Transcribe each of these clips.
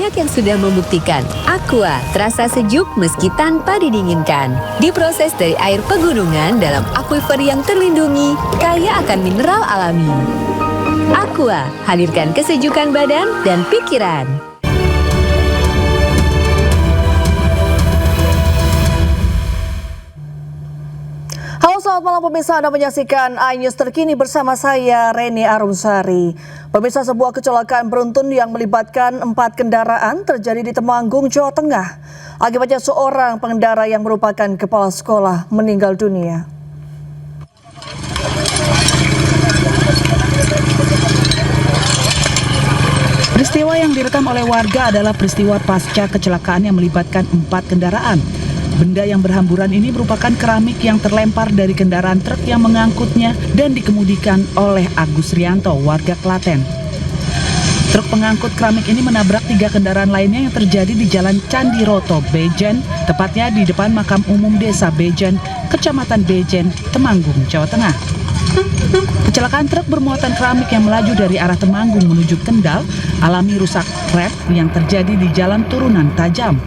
banyak yang sudah membuktikan Aqua terasa sejuk meski tanpa didinginkan. Diproses dari air pegunungan dalam akuifer yang terlindungi, kaya akan mineral alami. Aqua, hadirkan kesejukan badan dan pikiran. Halo, selamat malam pemirsa, Anda menyaksikan iNews terkini bersama saya Reni Arumsari. Pemirsa, sebuah kecelakaan beruntun yang melibatkan 4 kendaraan terjadi di Temanggung, Jawa Tengah. Akibatnya seorang pengendara yang merupakan kepala sekolah meninggal dunia. Peristiwa yang direkam oleh warga adalah peristiwa pasca kecelakaan yang melibatkan 4 kendaraan. Benda yang berhamburan ini merupakan keramik yang terlempar dari kendaraan truk yang mengangkutnya dan dikemudikan oleh Agus Rianto, warga Klaten. Truk pengangkut keramik ini menabrak 3 kendaraan lainnya yang terjadi di Jalan Candiroto, Bejen, tepatnya di depan Makam Umum Desa Bejen, Kecamatan Bejen, Temanggung, Jawa Tengah. Kecelakaan truk bermuatan keramik yang melaju dari arah Temanggung menuju Kendal alami rusak rem yang terjadi di jalan turunan tajam.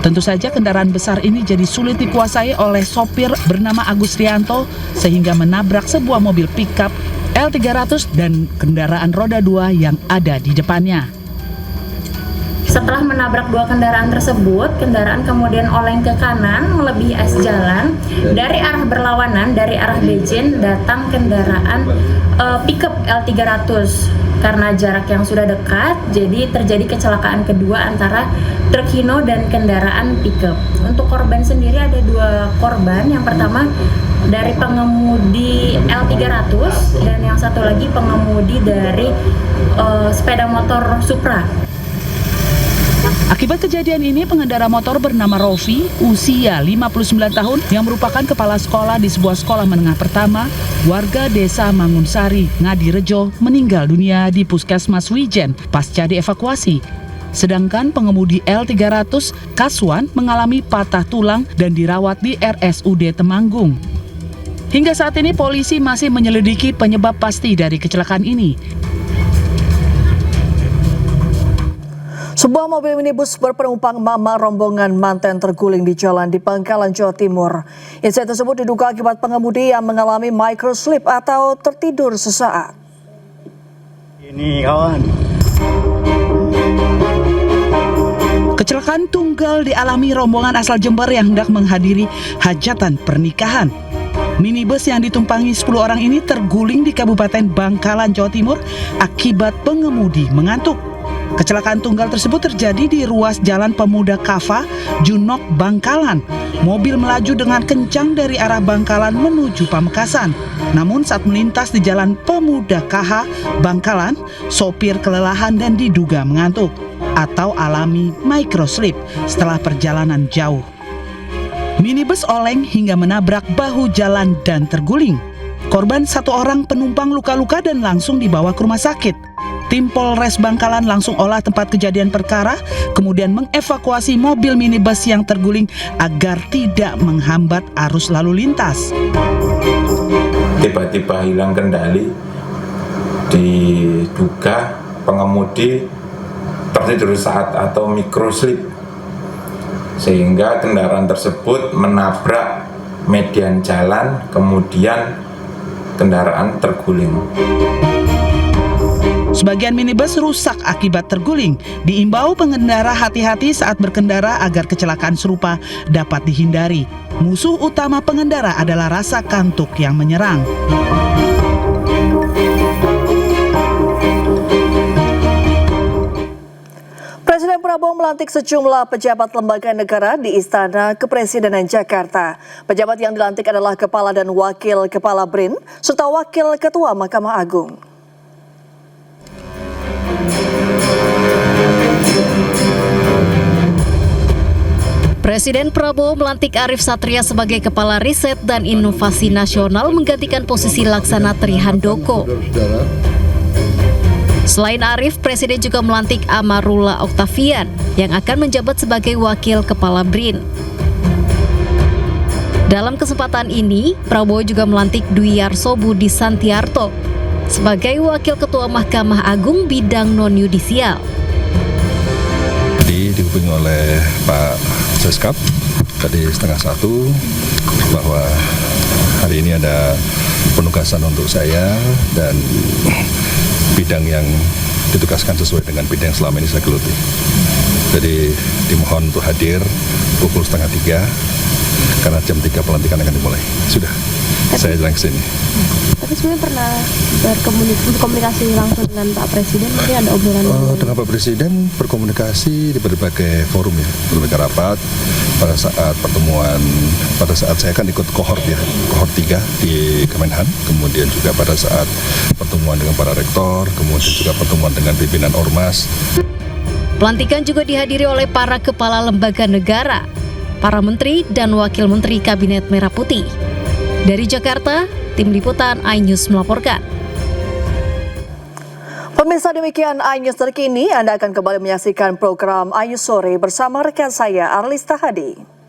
Tentu saja kendaraan besar ini jadi sulit dikuasai oleh sopir bernama Agus Rianto sehingga menabrak sebuah mobil pickup L300 dan kendaraan roda 2 yang ada di depannya. Setelah menabrak 2 kendaraan tersebut, kendaraan kemudian oleng ke kanan melebihi as jalan. Dari arah berlawanan, dari arah Bejen datang kendaraan pickup L300. Karena jarak yang sudah dekat, jadi terjadi kecelakaan kedua antara truk Hino dan kendaraan pickup. Untuk korban sendiri ada 2 korban. Yang pertama dari pengemudi L300 dan yang satu lagi pengemudi dari sepeda motor Supra. Akibat kejadian ini, pengendara motor bernama Rofi, usia 59 tahun, yang merupakan kepala sekolah di sebuah sekolah menengah pertama, warga desa Mangunsari, Ngadirejo, meninggal dunia di Puskesmas Wijen pasca dievakuasi. Sedangkan pengemudi L300, Kaswan, mengalami patah tulang dan dirawat di RSUD Temanggung. Hingga saat ini polisi masih menyelidiki penyebab pasti dari kecelakaan ini. Sebuah mobil minibus berpenumpang mama rombongan manten terguling di jalan di Bangkalan, Jawa Timur. Insiden tersebut diduga akibat pengemudi yang mengalami microslip atau tertidur sesaat. Ini kawan. Kecelakaan tunggal dialami rombongan asal Jember yang hendak menghadiri hajatan pernikahan. Minibus yang ditumpangi 10 orang ini terguling di Kabupaten Bangkalan, Jawa Timur akibat pengemudi mengantuk. Kecelakaan tunggal tersebut terjadi di ruas Jalan Pemuda Kava, Junok, Bangkalan. Mobil melaju dengan kencang dari arah Bangkalan menuju Pamekasan. Namun saat melintas di Jalan Pemuda KH, Bangkalan, sopir kelelahan dan diduga mengantuk atau alami microslip setelah perjalanan jauh. Minibus oleng hingga menabrak bahu jalan dan terguling. Korban 1 orang penumpang luka-luka dan langsung dibawa ke rumah sakit. Tim Polres Bangkalan langsung olah tempat kejadian perkara, kemudian mengevakuasi mobil minibus yang terguling agar tidak menghambat arus lalu lintas. Tiba-tiba hilang kendali, diduga pengemudi tertidur saat atau microslip, sehingga kendaraan tersebut menabrak median jalan, kemudian kendaraan terguling. Sebagian minibus rusak akibat terguling. Diimbau pengendara hati-hati saat berkendara agar kecelakaan serupa dapat dihindari. Musuh utama pengendara adalah rasa kantuk yang menyerang. Presiden Prabowo melantik sejumlah pejabat lembaga negara di Istana Kepresidenan Jakarta. Pejabat yang dilantik adalah Kepala dan Wakil Kepala BRIN, serta Wakil Ketua Mahkamah Agung. Presiden Prabowo melantik Arif Satria sebagai Kepala Riset dan Inovasi Nasional menggantikan posisi Laksana Trihandoko. Selain Arif, Presiden juga melantik Amarullah Oktavian yang akan menjabat sebagai Wakil Kepala BRIN. Dalam kesempatan ini, Prabowo juga melantik Dwi Yarso Budi Santiarto sebagai Wakil Ketua Mahkamah Agung bidang non-yudisial. tadi dihubungi oleh Pak Seskap tadi 12:30 bahwa hari ini ada penugasan untuk saya dan bidang yang ditugaskan sesuai dengan bidang yang selama ini saya geluti. Jadi dimohon untuk hadir pukul 2:30 karena jam 3 pelantikan akan dimulai. Sudah, saya jalan ke sini. Tapi sebenarnya pernah berkomunikasi langsung dengan Pak Presiden, mungkin ada obrolan? Dengan Pak Presiden berkomunikasi di berbagai forum ya, berbagai rapat pada saat pertemuan, pada saat saya kan ikut kohort 3 di Kemenhan, kemudian juga pada saat pertemuan dengan para rektor, kemudian juga pertemuan dengan pimpinan Ormas. Pelantikan juga dihadiri oleh para kepala lembaga negara, para menteri dan wakil menteri Kabinet Merah Putih. Dari Jakarta, Tim Liputan iNews melaporkan. Pemirsa, demikian iNews terkini. Anda akan kembali menyaksikan program iNews Sore bersama rekan saya Arlista Hadi.